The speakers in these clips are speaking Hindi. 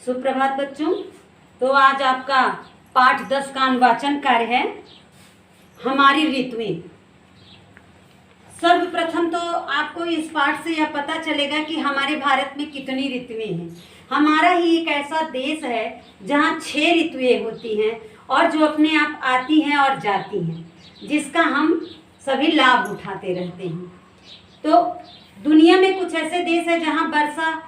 सुप्रभात बच्चों। तो आज आपका पाठ 10 का अनुवाचन कार्य है हमारी ऋतुएं। सर्वप्रथम तो आपको इस पाठ से यह पता चलेगा कि हमारे भारत में कितनी ऋतुएं हैं। हमारा ही एक ऐसा देश है जहाँ 6 ऋतुएं होती हैं और जो अपने आप आती हैं और जाती हैं, जिसका हम सभी लाभ उठाते रहते हैं। तो दुनिया में कुछ ऐसे देश हैं जहाँ वर्षा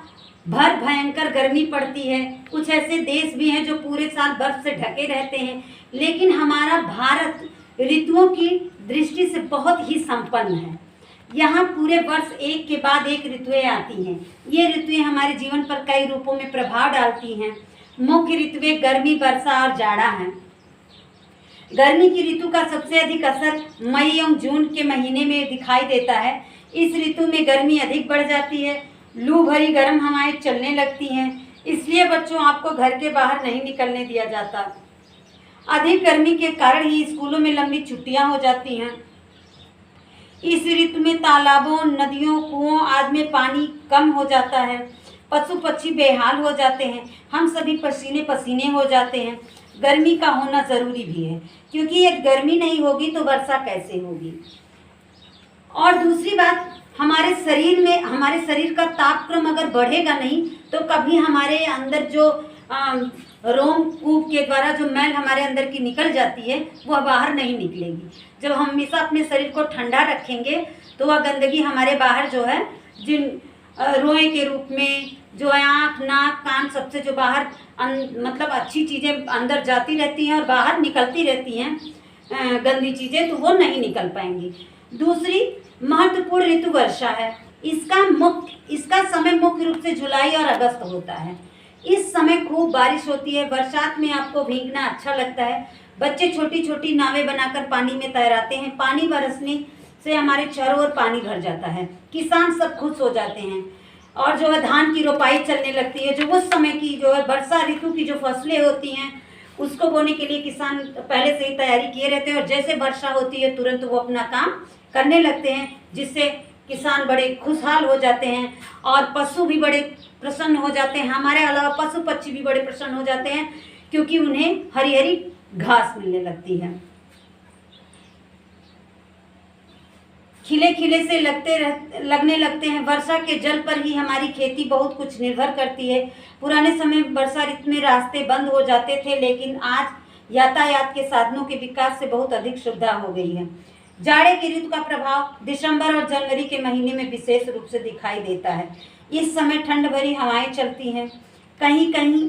भर भयंकर गर्मी पड़ती है, कुछ ऐसे देश भी हैं जो पूरे साल बर्फ से ढके रहते हैं, लेकिन हमारा भारत ऋतुओं की दृष्टि से बहुत ही संपन्न है। यहाँ पूरे वर्ष एक के बाद एक ऋतुएं आती हैं। ये ऋतुएं हमारे जीवन पर कई रूपों में प्रभाव डालती हैं। मुख्य ऋतुएं गर्मी, वर्षा और जाड़ा हैं। गर्मी की ऋतु का सबसे अधिक असर मई एवं जून के महीने में दिखाई देता है। इस ऋतु में गर्मी अधिक बढ़ जाती है, लू भरी गर्म हवाएं चलने लगती हैं, इसलिए बच्चों आपको घर के बाहर नहीं निकलने दिया जाता। अधिक गर्मी के कारण ही स्कूलों में लंबी छुट्टियां हो जाती हैं। इस ऋतु में तालाबों, नदियों, कुओं आदि में पानी कम हो जाता है। पशु पक्षी बेहाल हो जाते हैं। हम सभी पसीने पसीने हो जाते हैं। गर्मी का होना ज़रूरी भी है, क्योंकि यदि गर्मी नहीं होगी तो वर्षा कैसे होगी। और दूसरी बात, हमारे शरीर का तापक्रम अगर बढ़ेगा नहीं तो कभी हमारे अंदर जो रोमकूप के द्वारा जो मैल हमारे अंदर की निकल जाती है वह बाहर नहीं निकलेगी। जब हम हमेशा अपने शरीर को ठंडा रखेंगे तो वह गंदगी हमारे बाहर जो है, जिन रोए के रूप में जो है आँख, नाक, कान, सबसे जो बाहर मतलब अच्छी चीज़ें अंदर जाती रहती हैं और बाहर निकलती रहती हैं गंदी चीज़ें, तो वो नहीं निकल पाएंगी। दूसरी महत्वपूर्ण ऋतु वर्षा है। इसका समय मुख्य रूप से जुलाई और अगस्त होता है। इस समय खूब बारिश होती है। बरसात में आपको भीगना अच्छा लगता है। बच्चे छोटी छोटी नावें बनाकर पानी में तैराते हैं। पानी बरसने से हमारे चारों ओर पानी भर जाता है। किसान सब खुश हो जाते हैं और जो है धान की रोपाई चलने लगती है। जो उस समय की जो है वर्षा ऋतु की जो फसलें होती हैं उसको बोने के लिए किसान पहले से ही तैयारी किए रहते हैं और जैसे वर्षा होती है तुरंत वो अपना काम करने लगते हैं, जिससे किसान बड़े खुशहाल हो जाते हैं और पशु भी बड़े प्रसन्न हो जाते हैं। हमारे अलावा पशु पक्षी भी बड़े प्रसन्न हो जाते हैं, क्योंकि उन्हें हरी हरी घास मिलने लगती है। खिले खिले से लगने लगते हैं। वर्षा के जल पर ही हमारी खेती बहुत कुछ निर्भर करती है। पुराने समय में वर्षा ऋतु में रास्ते बंद हो जाते थे, लेकिन आज यातायात के साधनों के विकास से बहुत अधिक सुविधा हो गई है। जाड़े की ऋतु का प्रभाव दिसंबर और जनवरी के महीने में विशेष रूप से दिखाई देता है। इस समय ठंड भरी हवाएं चलती हैं, कहीं कहीं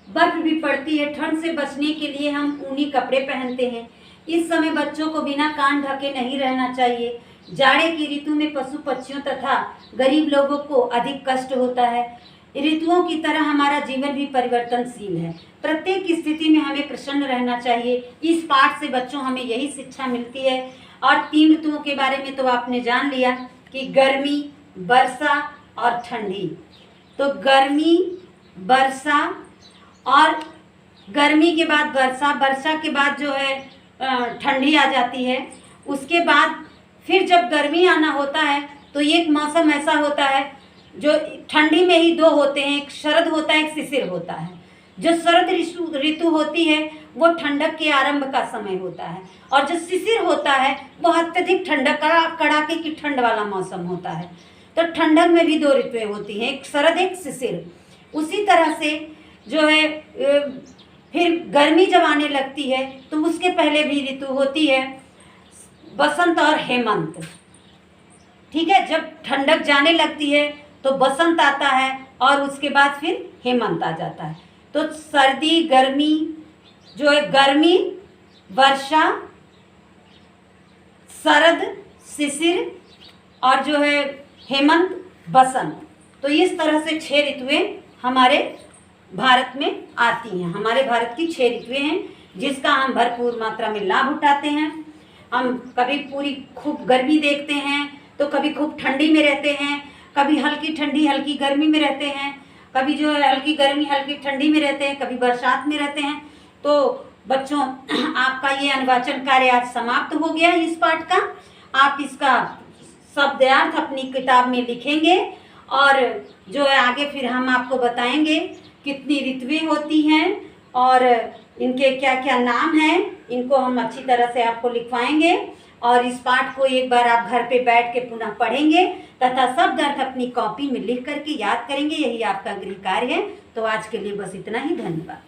बर्फ भी पड़ती है। ठंड से बचने के लिए हम ऊनी कपड़े पहनते हैं। इस समय बच्चों को बिना कान ढके नहीं रहना चाहिए। जाड़े की ऋतु में पशु पक्षियों तथा गरीब लोगों को अधिक कष्ट होता है। ऋतुओं की तरह हमारा जीवन भी परिवर्तनशील है। प्रत्येक स्थिति में हमें प्रसन्न रहना चाहिए। इस पाठ से बच्चों हमें यही शिक्षा मिलती है। और 3 ऋतुओं के बारे में तो आपने जान लिया कि गर्मी, वर्षा और ठंडी। तो गर्मी, वर्षा और गर्मी के बाद वर्षा, वर्षा के बाद जो है ठंडी आ जाती है। उसके बाद फिर जब गर्मी आना होता है तो एक मौसम ऐसा होता है जो ठंडी में ही 2 होते हैं, एक शरद होता है, एक शिशिर होता है। जो शरद ऋतु होती है वो ठंडक के आरंभ का समय होता है, और जो शिशिर होता है वो अत्यधिक ठंडक कड़ाके की ठंड वाला मौसम होता है। तो ठंडक में भी 2 ऋतुएं होती हैं, एक शरद, एक शिशिर। उसी तरह से जो है फिर गर्मी जब आने लगती है तो उसके पहले भी ऋतु होती है बसंत और हेमंत। ठीक है, जब ठंडक जाने लगती है तो बसंत आता है और उसके बाद फिर हेमंत आ जाता है। तो सर्दी, गर्मी जो है, गर्मी, वर्षा, शरद, शिशिर और जो है हेमंत, बसंत। तो इस तरह से 6 ऋतुएं हमारे भारत में आती हैं। हमारे भारत की 6 ऋतुएं हैं, जिसका हम भरपूर मात्रा में लाभ उठाते हैं। हम कभी पूरी खूब गर्मी देखते हैं तो कभी खूब ठंडी में रहते हैं, कभी हल्की ठंडी हल्की गर्मी में रहते हैं, कभी जो है हल्की गर्मी हल्की ठंडी में रहते हैं, कभी बरसात में रहते हैं। तो बच्चों, आपका ये अनुवाचन कार्य आज समाप्त हो गया इस पाठ का। आप इसका शब्दार्थ अपनी किताब में लिखेंगे और जो है आगे फिर हम आपको बताएंगे कितनी ऋतुएं होती हैं और इनके क्या क्या नाम हैं, इनको हम अच्छी तरह से आपको लिखवाएंगे। और इस पाठ को एक बार आप घर पे बैठ के पुनः पढ़ेंगे तथा शब्द अर्थ अपनी कॉपी में लिख करके याद करेंगे। यही आपका गृह कार्य है। तो आज के लिए बस इतना ही। धन्यवाद।